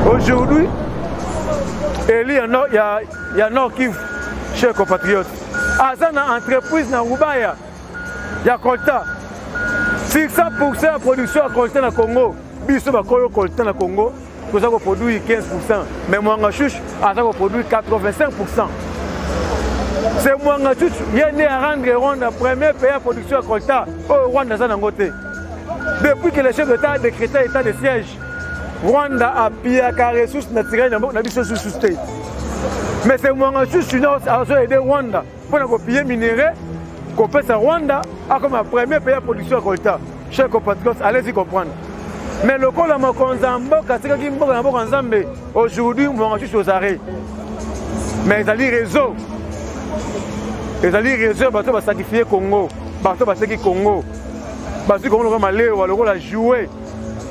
Aujourd'hui, il y a Nord Kivu, chers compatriotes. Azana entreprise na Rubaya, il y a Colta. 600% de la production à Colta na Congo. Biso ba koyo Colta na Congo, nous avons produit 15%. Mais moi en chouche, avons produit 85%. C'est moi en chouche, il y a né à rendre Rwanda premier pays à production à Colta au Rwanda zanangote. Depuis que le chef d'État a décrété l'état de siège, Rwanda a pillé les ressources naturelles dans la mission sous-sustée. Mais c'est moi en chouche qui a aidé Rwanda pour piller minerais, qu'on passe à Rwanda comme un premier pays à production à Colta. Chers compatriotes, allez-y comprendre. Mais le col à Mokonzambo, aujourd'hui, on va juste aux arrêts. Mais ils allaient réseau. Ils allaient réseau, ils vont sacrifier Congo. Ils vont sacrifier Congo. Ils vont aller au rôle à jouer.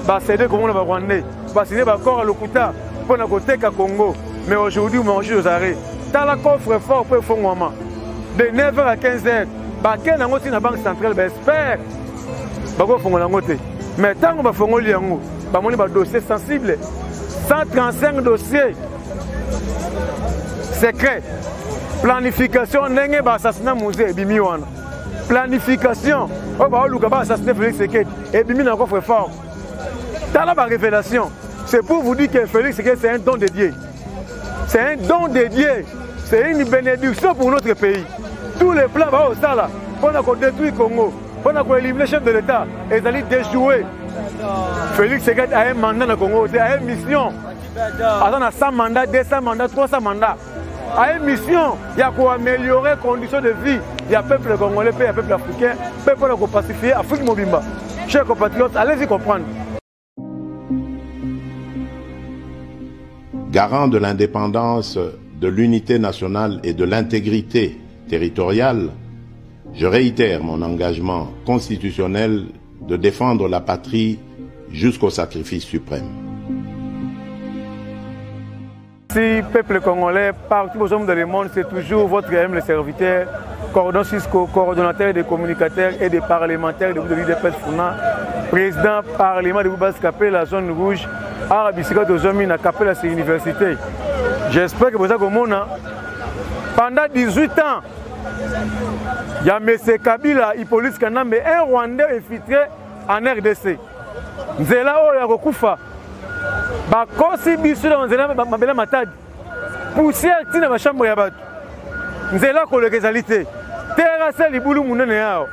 Ils vont céder Congo, ils vont rwandais. Ils vont céder encore à l'Okuta pour la côté à Congo. Mais aujourd'hui, on va juste aux arrêts. Dans la coffre fort pour faire un de 9h à 15h. Ils vont aller dans la banque centrale, j'espère. Ils vont faire un mais tant qu'on va faire un dossier sensible, 135 dossiers secrets, planification, assassinat musée, planification, on va assassiner Félix Tshisekedi, et Bimi encore fait fort. Dans la révélation, c'est pour vous dire que Félix Tshisekedi c'est un don de Dieu. C'est un don de Dieu, c'est une bénédiction pour notre pays. Tous les plans vont au Sala, on a détruit le Congo. On a éliminé le chef de l'État et ils allaient déjouer. Félix Tshisekedi a un mandat dans le Congo, a une mission. Il a 100 mandats, 200 mandats, 300 mandats. A une mission, il y a pour améliorer les conditions de vie. Il y a peuple congolais, il y a peuple africain, peuple pour pacifier Afrique Mobimba. Chers compatriotes, allez-y comprendre. Garant de l'indépendance, de l'unité nationale et de l'intégrité territoriale, je réitère mon engagement constitutionnel de défendre la patrie jusqu'au sacrifice suprême. Si peuple congolais, partout aux hommes dans le monde, c'est toujours votre le serviteur, coordonnateur Cisco, coordonnateur des communicateurs et des parlementaires de l'UDPS Funa, président parlement de Boubas Capé, la zone rouge, Arabisika de Zomi, à Capé, la université. J'espère que vous avez pendant 18 ans, il y a M. Kabila, Hippolyte Kanambe, un Rwandais infiltré en RDC. Nzela Oya Rokufa. Bakosi bisu na Nzela Mabela Matadi. Poussière tina ma chambre ya batu. Nzela ko le kezalité. Terrasse libulu munene yao.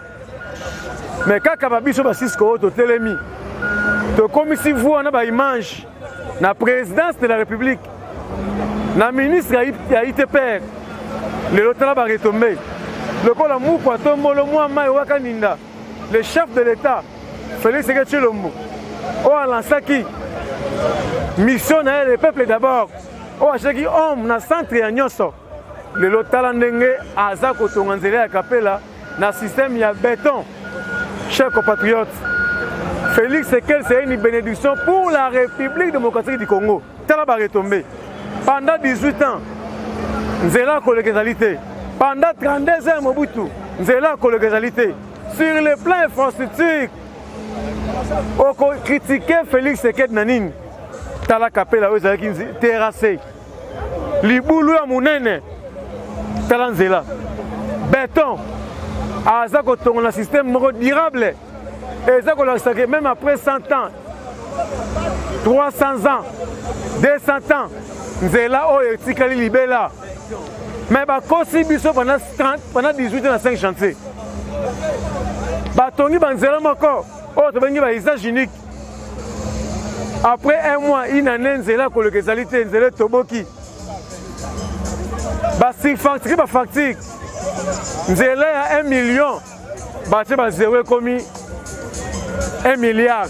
Mais kaka ba bisu ba Cisco to telemi. To comme si vous na ba image na présidence de la République. Na ministre ya ITPR. Le lotala ba retomber. Le chef de l'État, Félix Tshisekedi Tshilombo, a lancé qui mission le peuple d'abord. A choisi homme dans le centre de Nyoso. Le Lotalandenge a Zakotonganzele à Capella, dans le système de béton. Chers compatriotes, Félix Tshisekedi c'est une bénédiction pour la République démocratique du Congo. Talaba retombé. Pendant 18 ans, nous avons la collectivité. Pendant 32 ans, Mobutu, nous avons la collectivité. Sur le plan infrastructure, on a critiqué Félix Tshisekedi Nanine. Tala Kapela, vous avez terrassé. Liboulou à Mounene, Talanzela. Béton. Azako ton système durable. Et ça, même après 100 ans, 300 ans, 200 ans, Nzela o etikali libela. Mais ba kosi biso pendant 18 ans dans 5 chantiers. Ba tongi banzela moko o to bengi ba usage unique. Après un mois, il a Nzela ko le kezalité Nzela toboki. Ba si facture ba facture. Nzela a 1 million. Ba te ba zéro komi 1 milliard.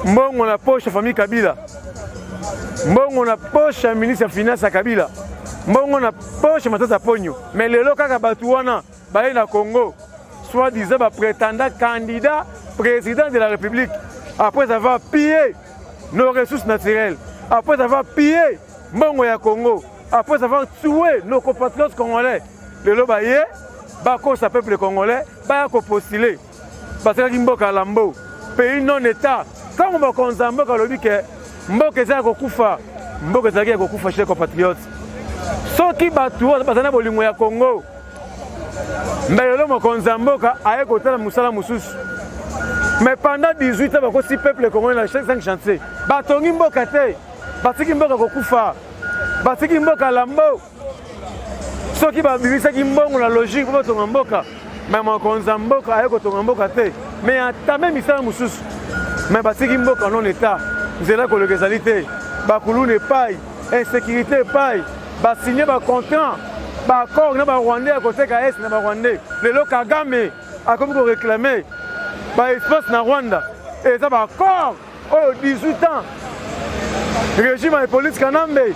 Mbongo na poche famille Kabila. Mbongo na poche ministre des Finances à Kabila. Mbongo na poche Matata Ponyo. Mais le loka Batuana, baé na Congo, soit disant prétendant candidat président de la République. Après avoir pillé nos ressources naturelles, après avoir pillé Mbongo ya Congo, après avoir tué nos compatriotes congolais, le lobaye, bako sa peuple congolais, bako postuler. Parce que Mboka Lambo, pays non état. Quand on va konzambo ka lobi ke mboka za ko kufa mboka ezalaki ya kokufa chez compatriotes soki bato baza na bolingo ya Congo mbelelo mokonzi ya mboka aye kotala mosala mosusu mais pendant 18 ans bakosi peuple congolais na 5 chantier batongi mboka te batiki mboka kokufa batiki mboka lambo soki babimisaki mbongo na logique po batonga mboka mais mokonzi ya mboka aye kotonga mboka te mais atame misala mosusu mais batiki mboka non état nzela koleka ezali te bakuluna epai insécurité epai basigné bacontraint baaccord na barwandais ya koteka est na barwandais lelo Kagame akomi koréclame baespace na Rwanda eza baaccord oyo 18 ans régime ya Hippolyte Kanambe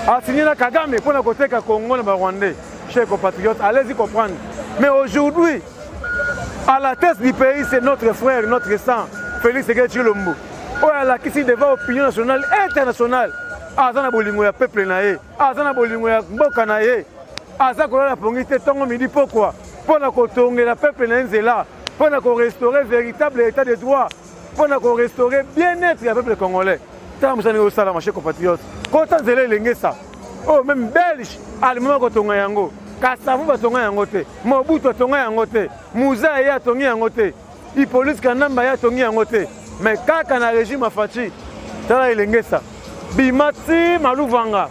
asigné na Kagame mpona koteka Congo na barwandais. Chers compatriotes, allez-y comprendre. Mais aujourd'hui, à la tête du pays, c'est notre frère, notre sang, Félix Tshisekedi Tshilombo. Oh, elle a qu'ici devant l'opinion nationale et internationale. Azana bolingo ya peuple na ye, azana bolingo ya mboka na ye. Aza kola pongite tongo midi pourquoi? Pour na kotongela peuple na nzela, pour na ko restaurer véritable état de droit, pour na ko restaurer bien-être ya peuple congolais. Tant musani au sala, chers compatriotes. Kota nzela elenge ça. Oh, même Belge, allemand kotonga yango. Kasavu batonga yango te. Mobutu tonga yango te. Muza ya tongi yango te. Hippolyte Kanamba ya tongi yango te. Mais kaka na régime afachi. Tala elenge ça. Bimati maluvanga.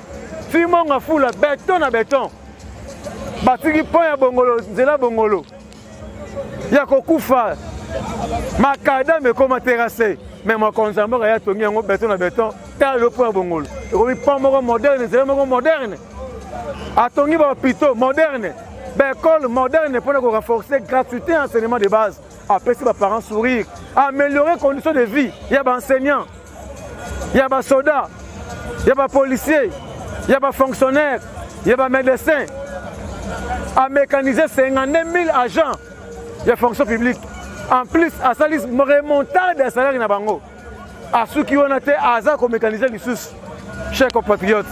Fimonga fula béton na béton. Batiki pont ya bongolo, nzela bongolo. Ya kokufa. Makadame koma terrassé. Mais mokonzi ya mboka ya tongi yango béton na béton. Tala le pont ya bongolo. Ekomi pont moko moderne, nzela moko moderne. Atongi ba hôpitaux moderne. École moderne pour renforcer gratuité et enseignement de base. Après, si les parents sourire, améliorer les conditions de vie. Il y a des enseignants, il y a des soldats, il y a des policiers, il y a des fonctionnaires, il y a des médecins. À mécaniser 59 000 agents, il y a fonction publique. En plus, à ça, il y a une remontade des salaires dans Bango. À ceux qui ont été à ça, comme mécaniser les sous. Chers compatriotes,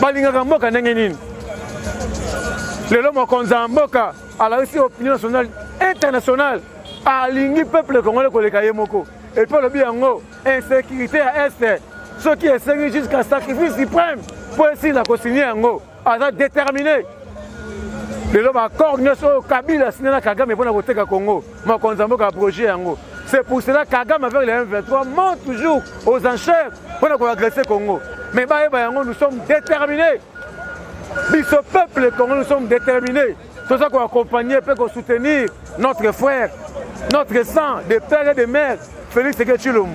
Balinga Mboka Nengenin. Le lom konza mboka à la opinion nationale internationale à l'ingui peuple congolais koleka yemoko et puis le biango insécurité à est ce qui est servi jusqu'à sacrifice suprême pour essayer de consigner yango à déterminé le lom accord nyoso Kabila signé na Kagame pour na koteka Congo mo konza mboka projet yango c'est pour cela Kagame avec les M23 monte toujours aux enchères pour na agresser Congo mais ba yango nous sommes déterminés. Ce peuple congolais, nous sommes déterminés. Tout ça qu'on accompagner, pour soutenir notre frère, notre sang, des pères et des mères, Félix Tshisekedi Tshilombo.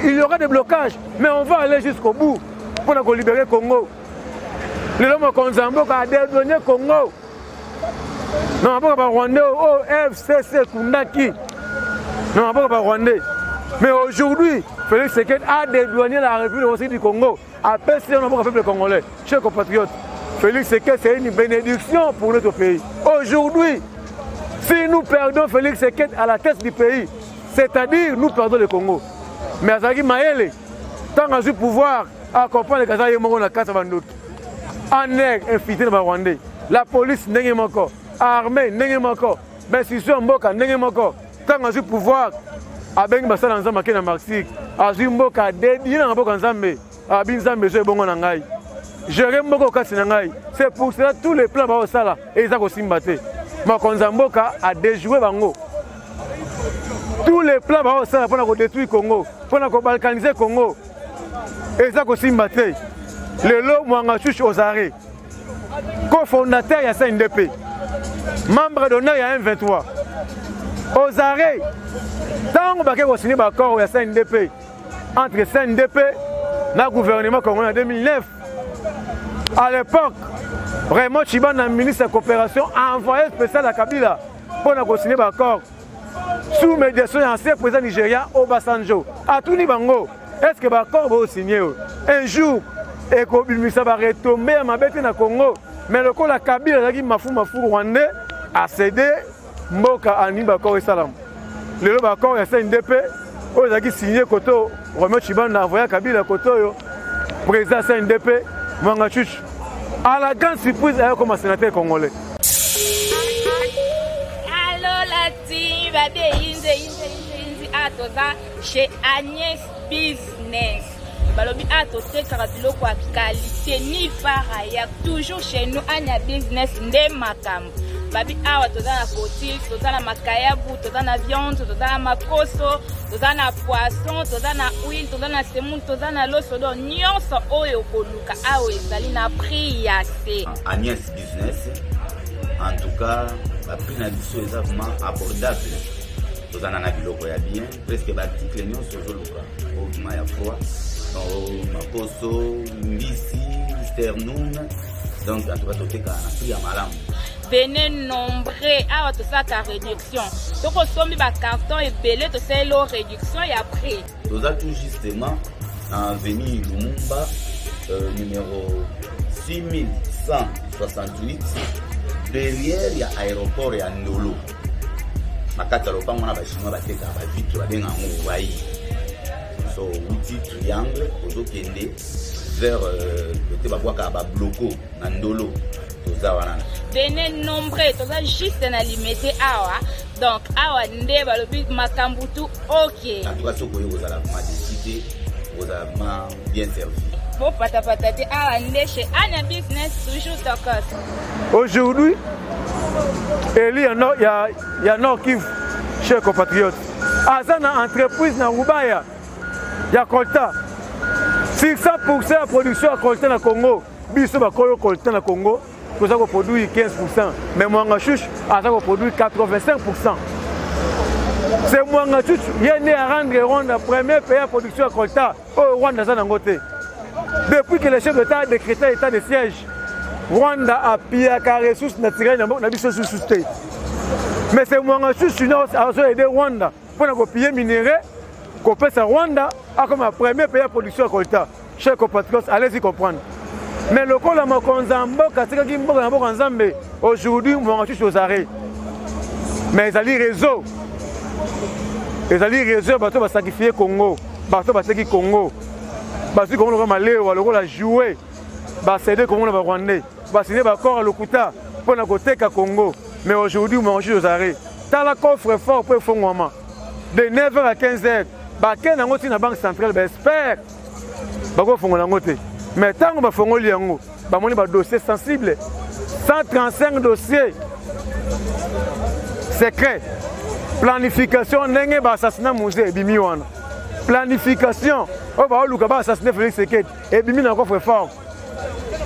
Il y aura des blocages, mais on va aller jusqu'au bout pour libérer le Congo. Le Loma Konzambo a dédouané le Congo. Non, on va pas Rwandais, FCC Kundaki. Non, on va pas Rwandais. Mais aujourd'hui, Félix Tshisekedi a dédouané la République du Congo. Après, si on a fait le Congolais, chers compatriotes, Félix Tshisekedi, c'est une bénédiction pour notre pays. Aujourd'hui, si nous perdons Félix Tshisekedi à la tête du pays, c'est-à-dire nous perdons le Congo. Mais Azaki Maëlle, tant qu'on a eu pouvoir, accompagner les Kazaï Mongo dans la case Bandout. En air, infiltré dans le Rwandais. La police n'est pas encore. L'armée n'est pas encore. L'institution Mboka n'est pas encore. Tant qu'on a eu pouvoir, avec Bassal Nzamba qui est dans Marxik, Azui Mboka dédié dans Mboka Nzambe, Abin Nzambe je bongo nangai. Gérer Mboka kasi nangai. C'est pour cela tous les plans ba osala et ils ont aussi mbaté. Makonza Mboka a déjoué bango. Tous les plans ba osala pour détruire Congo, pour balkaniser Congo. Et ils ont aussi mbaté. Lelo Mwanga Chuch Ozare, cofondateur ya CNDP, membre d'honneur ya M23. Ozare, tant que vous signez l'accord de CNDP entre CNDP et le gouvernement congolais en 2009, à l'époque, Raymond Tshibanda, ministre de la coopération, a envoyé spécial à Kabila pour signer l'accord sous médiation de l'ancien président nigérien Obasanjo. À tout Bango, est-ce que l'accord va signer un jour? Et que va retomber à ma bête dans le Congo, mais le coup la Kabila qui m'a fou rwandais a cédé Mboka Ani Bakor et Salam. Le Bakor est CNDP, ils ont signé Koto, Raymond Tshibanda a envoyé Kabila Koto, président CNDP, Mwanga Chuch. À la grande surprise, il y a comme un sénateur congolais. Allo la team, baby, inze, atoza. chez Agnès Business. Balobi atote karabiloko à qualité ni paraya toujours chez nous Agnès Business nde makambo. Babi awa toza na cotille, toza na makayabu, toza na viande, toza na makoso, toza na poisson, toza na huile, toza na semoule, toza na loso do nyonso oyo koluka awa ezali na prix ya se. Agnès Business, en tout cas, la prix na biso est vraiment abordable. Toza na biloko ya bien, presque l'article nyonso ozoluka. Au maya froid, makoso, mbisi, sternum, donc en tout cas toteka na prix ya malamu. Venez nombreux à votre réduction. Donc, on sommes par carton et belé, de celle réduction et après. Nous avons tout justement en avenue Lumumba, numéro 6168. Derrière, il y a l'aéroport et Ndolo. Makata Lopa, on a des chinois qui ont vite aller en Hawaï. So, outil triangle, aux autres vers le Tebabouaka Bloco, Ndolo. Venez nombreux, tu as juste un limité awa. Donc, awa nde balobi makambutu ok. En tout cas, vous allez bien servi. Bon, patapatati awa nde chez Agnès Business toujours tokos. Aujourd'hui, il y a Nord Kivu, chers compatriotes. Azana entreprise na Rubaya, il y a Colta. 600% de la production à Colta na Congo. Biso bakolo Colta na Congo. Nous avons produit 15%, mais Mwangachouch a produit 85%. C'est Mwangachouch qui est né à rendre Rwanda premier pays à production à Colta au Rwanda. Depuis que le chef d'État a décrété l'état de siège, Rwanda a pillé la ressource naturelle dans la mission sous-sustée. Mais c'est Mwangachouch qui a aidé Rwanda pour piller minerai, qu'on peut à Rwanda comme un premier pays à production à Colta. Chers compatriotes, allez-y comprendre. Mais le col à Mokonzambo, aujourd'hui, on va aux arrêts. Mais ils allaient réseau. Ils allaient réseau, ils vont sacrifier Congo. Ils vont sacrifier Congo. Ils vont aller au jouer. Ils vont céder Congo au Rwandais. Ils vont céder encore à l'Okuta pour la côté Congo. Mais aujourd'hui, on va aux arrêts. Dans la coffre fort pour faire un de 9h à 15h. Ils vont aller à la banque centrale. J'espère qu'ils vont aller. Mais tant que nous avons des dossiers sensibles, 135 dossiers secrets, planification, assassinat musée, planification, assassinat Félix Seked, et Bimi n'a encore fort.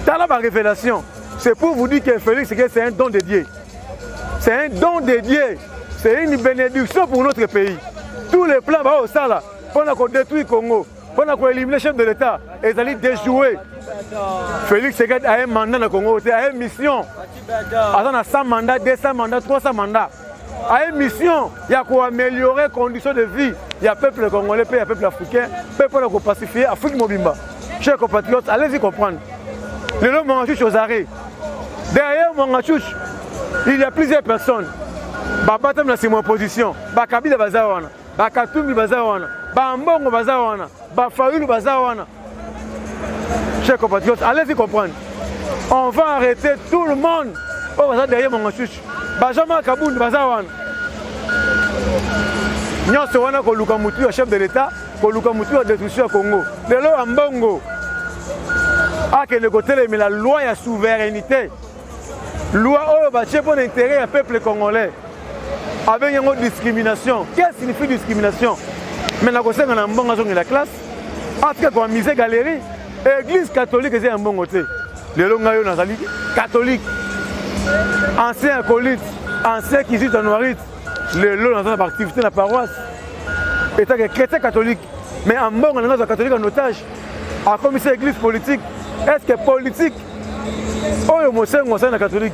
Dans la révélation, c'est pour vous dire que Félix Seked c'est un don de Dieu. C'est un don de Dieu. C'est une bénédiction pour notre pays. Tous les plans au Sala, pour détruire le Congo. Pour éliminer le chef de l'État, ils allaient déjouer. Félix Seked a un mandat dans le Congo, a une mission. Il a 100 mandats, 200 mandats, 300 mandats. A une mission, il y a pour améliorer les conditions de vie. Il y a peuple congolais, il y a peuple africain, peuple pour pacifier Afrique Mobimba. Chers compatriotes, allez-y comprendre. Le nom Mwangachouch aux arrêts. Derrière Mwangachouch, il y a plusieurs personnes. Babatam na c'est mon position. Bakabila bazawana, Bakatumbi bazawana, Bambongo bazawana. Chers compatriotes, allez-y comprendre. On va arrêter tout le monde. On va derrière Mwangachouch. Bajama Kaboun Bazawan. Nous sommes le chef de l'État, le destruction au Congo. Le loi Ambongo. Ah, que le côté, mais la loi de souveraineté. Loi pour l'intérêt du peuple congolais. Avec une discrimination. Qu'est-ce que signifie discrimination? Mais la question de la classe. Après qu'on a mis galerie, l'église catholique est un bon côté. Les longues catholiques, anciens acolytes, anciens qui sont en noirite, les longs dans l'activité de la paroisse, étant que chrétien catholique, mais en bon, on a catholique en otage, à commissaire l'église politique. Est-ce que politique, oh, le mot c'est catholique,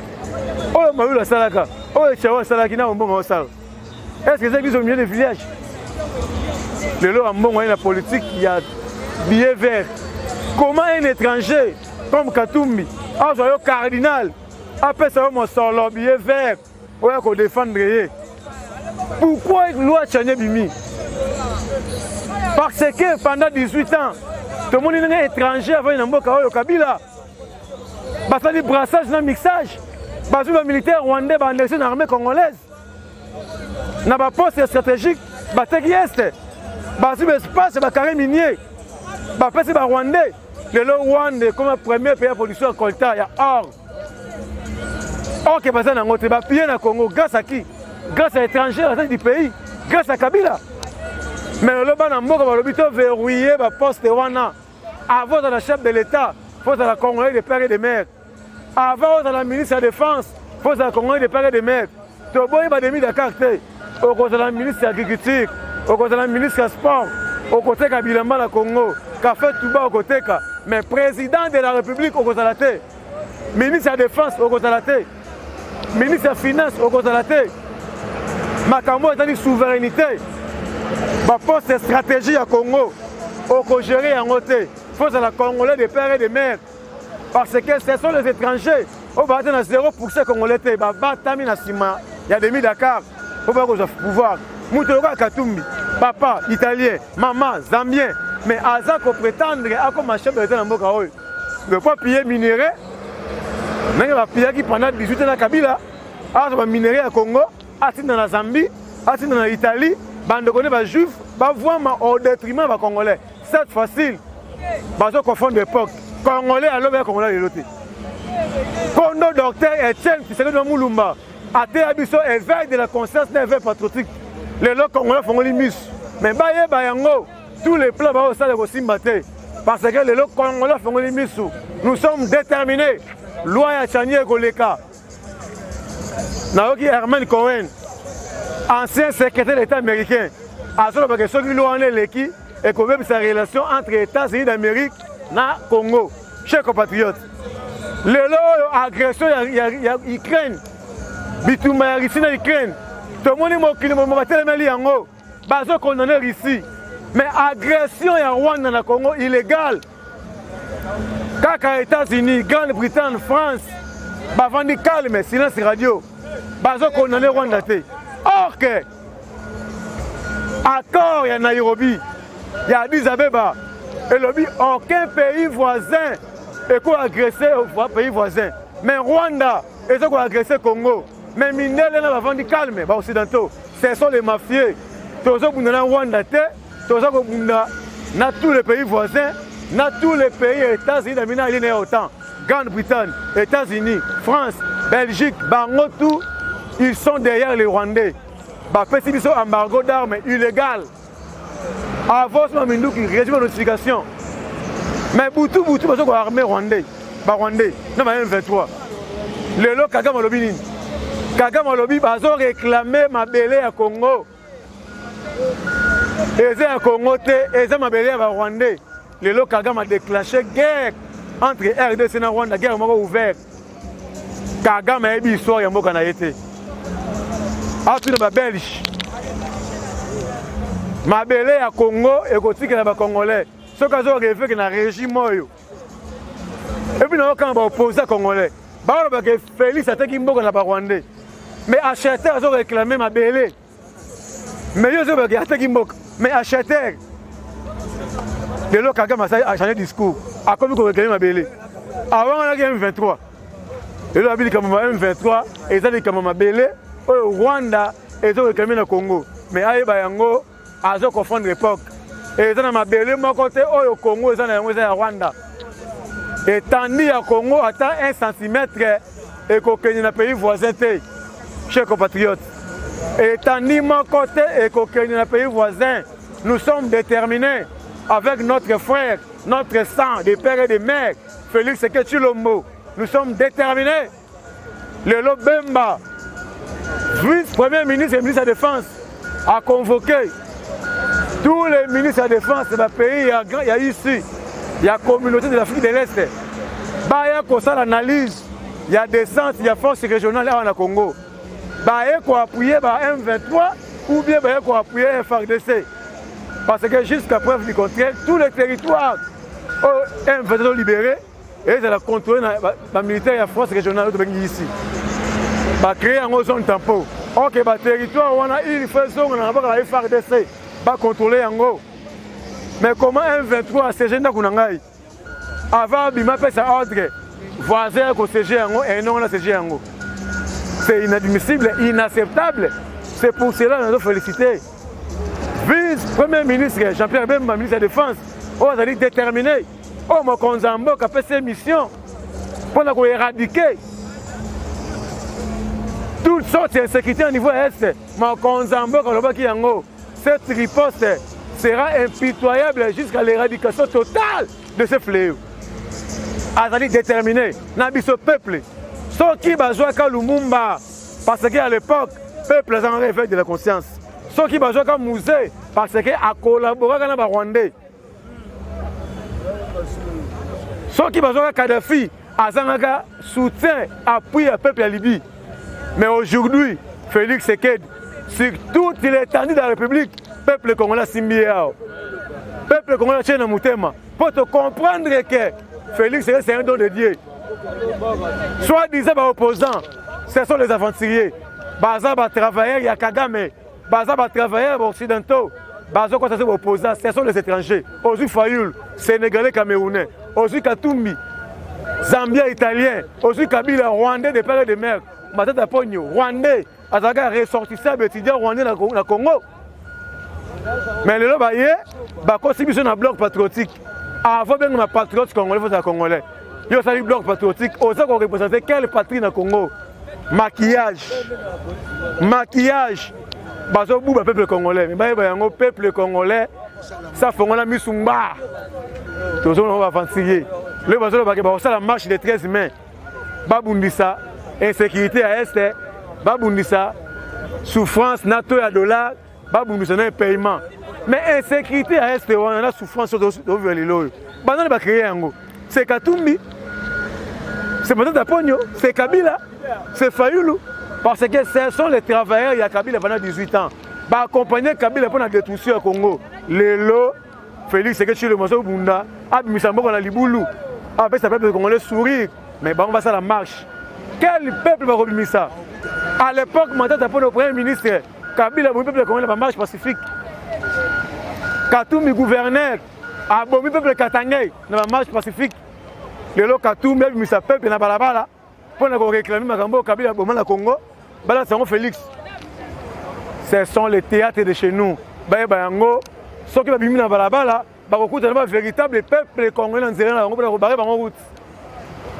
oh, le maou la salaka, oh, le chawa salaki n'a un bon sal. Est-ce que c'est l'église au milieu des villages? Le lot en bon, la politique, il y a billet vert. Comment un étranger comme Katumbi, un cardinal, après ça, on sort le billet vert, on va défendre. Pourquoi une loi Tchane Bimi? Parce que pendant 18 ans, tout le monde est étranger avant une mboka au Kabila. Parce que le brassage, le mixage, parce que le militaire rwandais va enlever une armée congolaise. Dans le poste stratégique, il y a basi l'espace bacarré minier bapesi barwandais lelo Rwanda comme premier pays à production ya coltan ya or que baza nango te bapiller na Congo grâce à qui? Grâce à étrangers à du pays, grâce à Kabila. Mais lelo bana mboka balobi to verrouiller ba poste wana avant la chef de l'État, faut la Congolais de père et de mère. Avant la ministre de la Défense, faut la Congolais de père et de mère. To boy ba demi Dakar te, au côté de la ministre de l'Agriculture, au côté de la ministre du Sport, au côté de Bilamba la Congo, qu'a fait tout bas au côté mais président de la République au côté de la tête, ministre de la Défense au côté de la tête, ministre de la Finance au côté de la tête. Makambo est une souveraineté. Ma poste stratégie à Congo, au gérer en côté. Faut que la Congolais de père et de mère. Parce que ce sont les étrangers. Au bas de 0% Congolais, il y a des mis Dakar. Faut pas que je pouvoir. Moutologa Katumbi, papa italien, maman zambien. Mais Aza qu'on prétendre à comme chef de l'État dans Moka. Le pas piller minerai. Mais il va piller qui pendant 18 ans à Kabila. Alors va minerai à Congo, à dans la Zambie, à dans l'Italie. Bande de connaître juifs, va voir au détriment des Congolais. C'est facile. Bazo confondre l'époque. Congolais à l'homme Congolais l'autre. Kondo docteur Etienne qui s'est dans Moulumba. A Théabiso éveil de la conscience d'un éveil patriotique. Les lots Congolais font les mus. Mais baye bayango, tous les plans vont au stade aussi maté. Parce que les lots Congolais font les mus. Nous sommes déterminés. Loi à Chanier Goleka. Naoki Herman Cohen. Ancien secrétaire d'État américain, à ce que ceux qui l'ont l'équipe et qu'on sa relation entre les États-Unis d'Amérique et le Congo. Chers compatriotes, l'agression de l'Ukraine, Bitouma ici dans l'Ukraine, tout le monde est tellement en haut, bazo condamné ici. Mais agression de Rwanda dans le Congo illégale. Quand les États-Unis, Grande-Bretagne, France, bavant du calme, silence radio, bazo condamné Rwanda. Or que, accord il y a Nairobi, il y a Addis Abeba, et lobby, aucun pays voisin est agressé au pays voisin. Mais Rwanda est agressé Congo. Mais Minel est avant du calme, les occidentaux, ce sont les mafieux. Tous les Rwanda, dans tous les pays voisins, dans tous les pays États-Unis, il y a autant. Grande-Bretagne, États-Unis, France, Belgique, Bangotou. Ils sont derrière les Rwandais. Ils sont embargo d'armes illégal. Avant ce moment, qui régime de notification. Mais Boutou, parce que l'armée rwandais. Rwandais, non, mais M23. Le lot Kagame Alobi. Kagame Alobi, ils ont réclamé ma belé à Congo. Ils ont à Congo, ils ont ma belé à Rwandais. Le lot Kagame a déclenché guerre entre RDC et Rwanda, guerre ouverte. Kagame a eu une histoire, il y a un mot qu'on a été. Ah, tu es belge. Ma belé à Congo et côté que les Congolais. Ce qu'ils ont rêvé que le régime. Et puis, nous avons opposé aux Congolais. Félix a été Rwandais. Mais acheteur, ils ont réclamé ma belé. Mais ils ont été mais acheteur. De l'eau, Kagame a changé de discours. A comme ils ont réclamé ma belé. Avant, on a eu M23. Et là, il y a M23. Et ils ont dit que ma belé. Au Rwanda, ils ont réclamé le Congo. Mais à Bayango, ils ont confondu l'époque. Et ils ont mabélé mon côté au Congo, ils ont Rwanda. Et tandis à Congo, attend 1 cm et qu'au Kenya, pays voisin, chers compatriotes. Et tandis mon côté et qu'au Kenya, pays voisin, nous sommes déterminés avec notre frère, notre sang, des pères et des mères, Félix Sekechilombo. Nous sommes déterminés. Le Lobemba. Vice-premier ministre et ministre de la Défense a convoqué tous les ministres de la Défense de pays. Il y a ici, il y a la communauté de l'Afrique de l'Est. Il y a l'analyse, il y a des centres, il y a forces régionales en Congo. Il y a appuyer M23 ou bien il y a appuyer FARDC. Parce que jusqu'à preuve du contraire, tous les territoires M23 sont libérés et ils ont contrôlé la militaire et la force régionale ici. Va créer un zone tampon. Ok, le territoire, on a une zone, on a la FARDC, va contrôler en haut. Mais comment M23 CG Nakunangai avant Bima fait sa ordre, voisin qu'on CG en haut et non la CG en haut. C'est inadmissible, inacceptable. C'est pour cela que nous devons féliciter vice-premier ministre Jean-Pierre Bemba, ministre de la Défense, on a dit déterminé. Oh, mon Konzambo qui a fait ses missions pour éradiquer toutes sortes d'insécurité au niveau est. Mon Konzambo, cette riposte sera impitoyable jusqu'à l'éradication totale de ce fléau. Azali déterminé, Nabiso peuple, ceux qui besoin de Lumumba, parce qu'à l'époque, le peuple a un réveil de la conscience. Ceux qui besoin de musée, parce qu'il a collaboré avec les Rwandais. Ceux qui besoin de Kadhafi, a un soutien, appui au peuple à Libye. Mais aujourd'hui, Félix Seked, sur toute l'étendue de la République, le peuple congolais Simbiao, le peuple congolais Tchène Moutema, pour te comprendre que Félix Seked c'est un don de Dieu. Soit disant les opposants, ce sont les aventuriers. Baza va travailler, il y a Kagame. Baza va travailler occidentaux. Baza quand c'est opposants, ce sont les étrangers. Ozu Fayoul, Sénégalais, Camerounais. Ozu Katumbi, Zambien, Italien. Ozu Kabila, Rwandais, des pères et des mères. Matata Pogno, Rwandais. Azaga ressortissant étudiant Rwandais dans le Congo. Mais le loba yé, bah contribution à bloc patriotique. Avant bien ma patriote congolais, vous êtes congolais. Il y a un bloc patriotique. Aux autres, on représente quelle patrie dans le Congo? Maquillage. Maquillage. Bazo bouba peuple congolais. Mais bah un peuple congolais, ça fait la misumba. Tout ça on va avancer. Le bazo bah ça la marche des 13 mai. Babundisa, insécurité à est, babundisa, souffrance NATO à dollar, babundisa un paiement. Mais insécurité à est, on a souffrance sur le lot. Bazo va créer un go. C'est Katumbi, c'est Matata Pogno, c'est Kabila, c'est Fayoulou. Parce que ce sont les travailleurs, il y a Kabila pendant 18 ans. Bah accompagner Kabila pour la destruction au Congo. Les lots, Félix Seked chez le Mozo Bunda, Abimisambo dans la Liboulou. Après ça peuple congolais sourire, mais bah on va ça la marche. Quel peuple va remis ça? À l'époque, Matata Pogno, le premier ministre, Kabila, le peuple congolais, la marche pacifique. Katumbi, gouverneur, abomi peuple Katangay, dans la marche pacifique. Le lot Katumbi, Abimisa peuple, dans la balabala. Pour réclamer Makambo, Kabila, Boma, Congo, Bala Sango Félix. Ce sont les théâtres de chez nous. Bayango, ceux qui vont venir dans la balabala, Barokout, un véritable peuple congolais dans Zélan, on va barrer en route.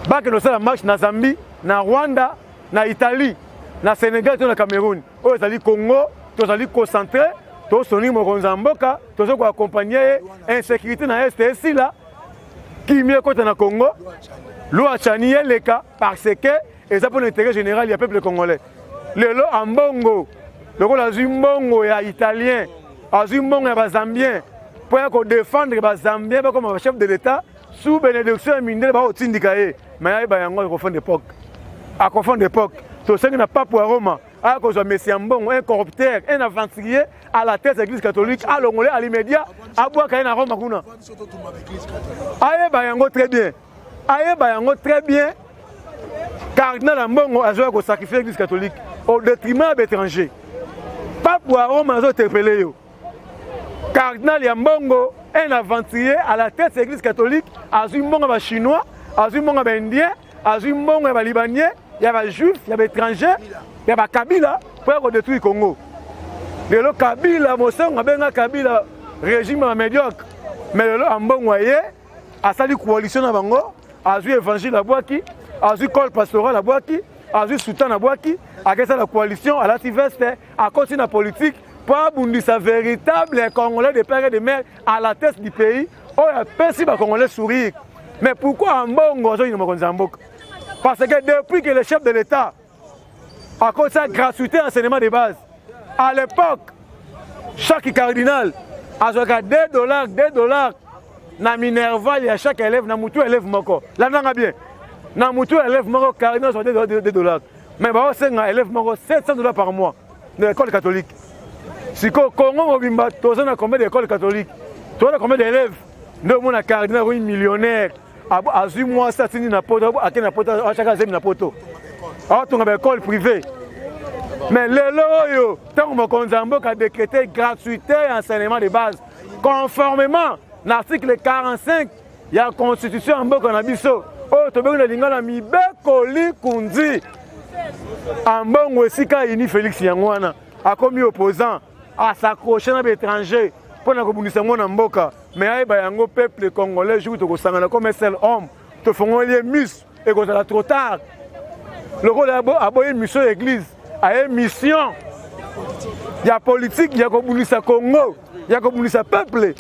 Bak nous la marche na Zambie, na Rwanda, na Italie, na Sénégal, na Cameroun. Aux Ali Congo, tous allés concentrer, tous sont venus Mokonzamboka, tous sont accompagnés, insécurité na STS là, qui mieux côté na Congo. L'eau a chani les cas parce que, et ça pour l'intérêt général, il y a peuple congolais. Le lot en bongo, le rôle à Zimbongo et à Italien, à Zimbongo et à Zambien, pour défendre les Zambiens comme chef de l'État, sous bénédiction et mine, au syndicat. Mais il y a un confond d'époque. À confond d'époque, tout ce qui n'a pas pour Roma, à cause de Messie Mbongo, un corrupteur, un aventurier à la tête de l'Église catholique, à l'Ongolais, à l'immédiat, à Boakaï, à Roma. Aïe, Bayango, très bien. Aïe, Bayango, très bien. Cardinal Mbongo a joué à sacrifier l'Église catholique au détriment des étrangers. Pas pour Roma, ils ont interpellé. Cardinal Mbongo, un aventurier à la tête de l'Église catholique, à Zimbongo, chinois, à Zimbongo, indien, à Zimbongo, libanais, il y a des juifs, il y a des étrangers, il y a des Kabila pour détruire le Congo. Le Kabila, on a Kabila, régime médiocre. Mais le Mbongo, a sali coalition à Bango, a vu évangile à Boaki, a vu col pastoral à Boaki, a vu sultan à Boaki, a fait la coalition à la Tiveste, a continué la politique pour aboutir sa véritable Congolais de père et de mère à la tête du pays. On a perçu les Congolais sourire. Mais pourquoi Mbongo il ne parce que depuis que le chef de l'État a cause de gratuité enseignement de base, à l'époque, chaque cardinal a joué $2 na Minerva, il y a chaque élève, na mutu élève moko. Là, on a bien. Na mutu élève moko, cardinal sont $2. Mais bah, c'est un élève moko, $700 par mois de l'école catholique. Si le Congo, tu as combien d'écoles catholiques? Tu as combien d'élèves? Nous avons un cardinal, un millionnaire. À 8 mois, ça finit na poto, à chaque zone na poto. Alors, tu as une école privée. Mais le loyo, tant que Konzambo a décrété gratuité et enseignement de base, conformément à l'article 45, il y a la constitution en Mboko na biso. Oh, tu as dit que mi bekoli kundi. En Mbongo Sika ini Félix Yangwana a commis opposant. à s'accrocher à l'étranger pour na kobundisa mona mboka mais ayeba yango peuple congolais jour to kosangana comme un seul homme to fongo lié mus et ko ça trop tard le rôle aboye mission église a une mission il y a politique il y a kobundisa Congo il y a kobundisa peuple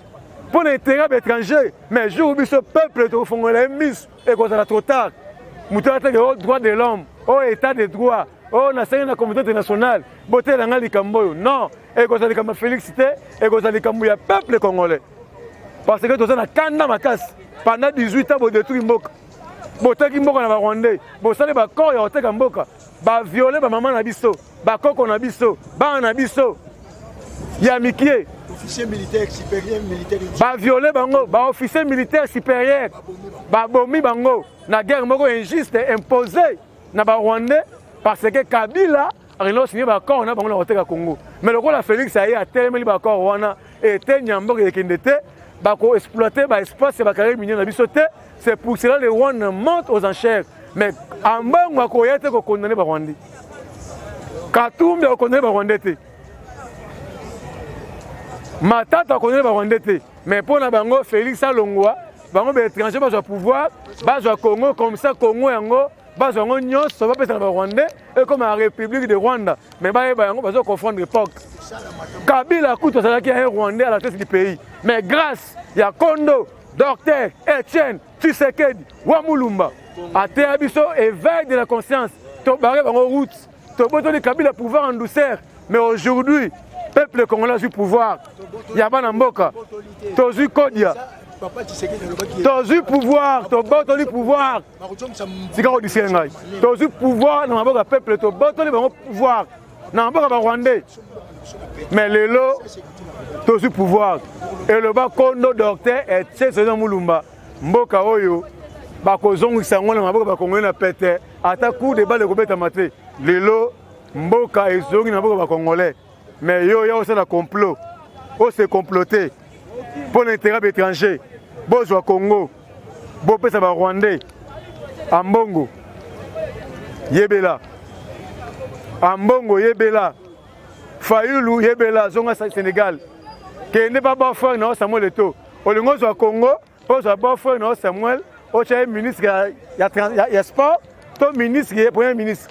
pour l'intérêt étranger mais jour où ce peuple to fongo les mus et ko ça trop tard muto ta droit de l'homme au état de droit oh na la communauté internationale boté la ngali kamboyo non et ko ça comme félicité et ko ça comme ya peuple congolais parce que to ça na kanda makas pendant 18 ans bo détruire mboka boté ki mboka na ba Rwandais bo sale ba corps ya oteka mboka ba violer ba maman na biso ba koko na biso ba na biso ya mikie officier militaire supérieur militaire ba violer bango ba officier militaire supérieur ba bomi bango na guerre moko injuste imposée na ba Rwandais parce que Kabila a signé d'accord na bango na oteka Congo mais le rôle Félix a a tellement d'accord wana et tenyambo ke kindete ba ko exploiter ba espace ba carré minier na biso te c'est pour cela les Rwandais montent aux enchères mais en bango ko yete ko condamner ba Rwandais Katumbi ko condamner ba Rwandais te Matata ko condamner ba Rwandais te mais pour na bango Félix Alongwa bango ba étranger ba zo pouvoir ba zo Congo comme ça Congo yango bazongo nyonso va pesa na Rwanda et comme la République de Rwanda mais ba yango bazo confondre l'époque Kabila kuto ça qui est Rwandais à la tête du pays mais grâce ya Kondo Docteur Etienne Tshisekedi Wamulumba a té biso éveil de la conscience to baré bango route to boto de Kabila pouvoir en douceur mais aujourd'hui peuple congolais a eu pouvoir ya bana mboka to zu kodia Tozu pouvoir, to botoli pouvoir. C'est quand on dit c'est un Tozu pouvoir, dans le peuple, to botoli pouvoir. Dans le Rwandais. Mais le lot, tozu pouvoir. Et le bas Kondo docteur et Tchézéna Moulumba. Mboka Oyo, Bakozong Sangon, na Mboka Congolais na pété. Ata coup de balle de Robert Amaté. Le lot, Mboka et Zongi na Mboka Congolais. Mais yo, yo, c'est un complot. Oh, c'est comploté. Pour l'intérêt étranger. Bozwa Congo, Bopesa ba Rwandais, Ambongo, Yebela, Ambongo Yebela, Fayulu Yebela, Zonga Sénégal, qui n'est pas bon frère non Samuel Eto'o. Olingo zwa Congo, Bozwa bon frère non Samuel, Ocha ministre ya sport, to ministre ya premier ministre.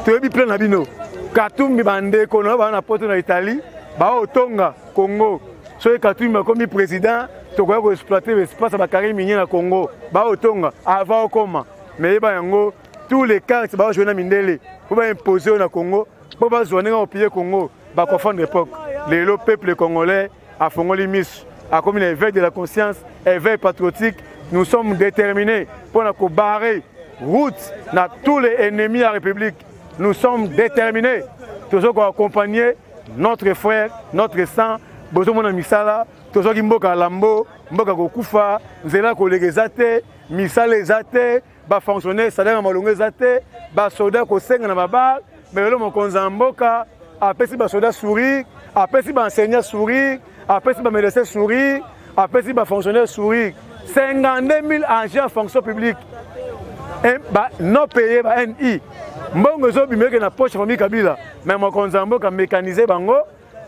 To yebi plein na bino. Katumbi bande kono ba na poto na Italie, ba otonga Congo. Soye Katumbi comme président tu peux exploiter l'espace à carré minier na Congo ba otonga avant comment mais ba yango tous les cas c'est ba jouer na mindele pour ba imposer na Congo pour ba jouer au pays Congo ba confondre l'époque le peuple congolais a fongoli mis a comme une éveil de la conscience éveil patriotique nous sommes déterminés pour na ko barrer route na tous les ennemis de la République nous sommes déterminés toujours accompagner notre frère notre sang bozo mona misala tozo ki mboka lambo mboka kokufa nzela kolegeza te misala ezate ba fonctionnaire salaire malongo ezate ba soldat ko senga na baba mais le mokonza mboka apesi ba soldat sourire apesi ba enseignant sourire apesi ba médecin sourire apesi ba fonctionnaire sourire 52 000 agents en fonction publique et ba non payé ba NI mbongo zo bimeke na poche famille Kabila mais mokonza mboka mécaniser bango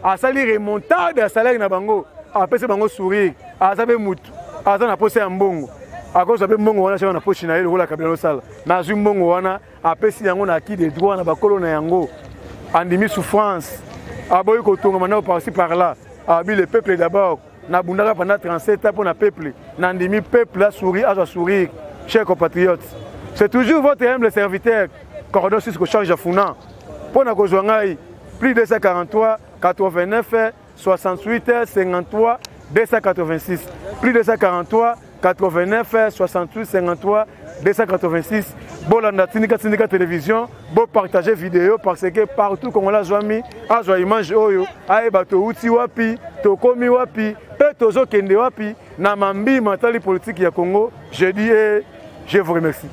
asali remontade ya salaire na bango apesi bango sourire azabe mutu aza na pose ya mbongo akoza be mbongo wana chama na poche na ile la Kabila no sala na zu mbongo wana apesi yango na ki de droit na bakolo na yango andimi souffrance aboyi ko tonga mana par-ci par-là abi le peuple d'abord na bundaka pendant 37 ans pour na peuple na andimi peuple la sourire à sourire chers compatriotes c'est toujours votre humble serviteur Cordon Cisco change à Funa pour na kozwa ngai plus de 143 89 68 53 286 plus de 143 89 68 53 286 bolanda Tindika télévision bo partager vidéo parce que partout qu'on la zoami a zo image oyo aeba to uti wapi to komi wapi pe tozo kende wapi na mambi matali politique ya Congo je dis je vous remercie.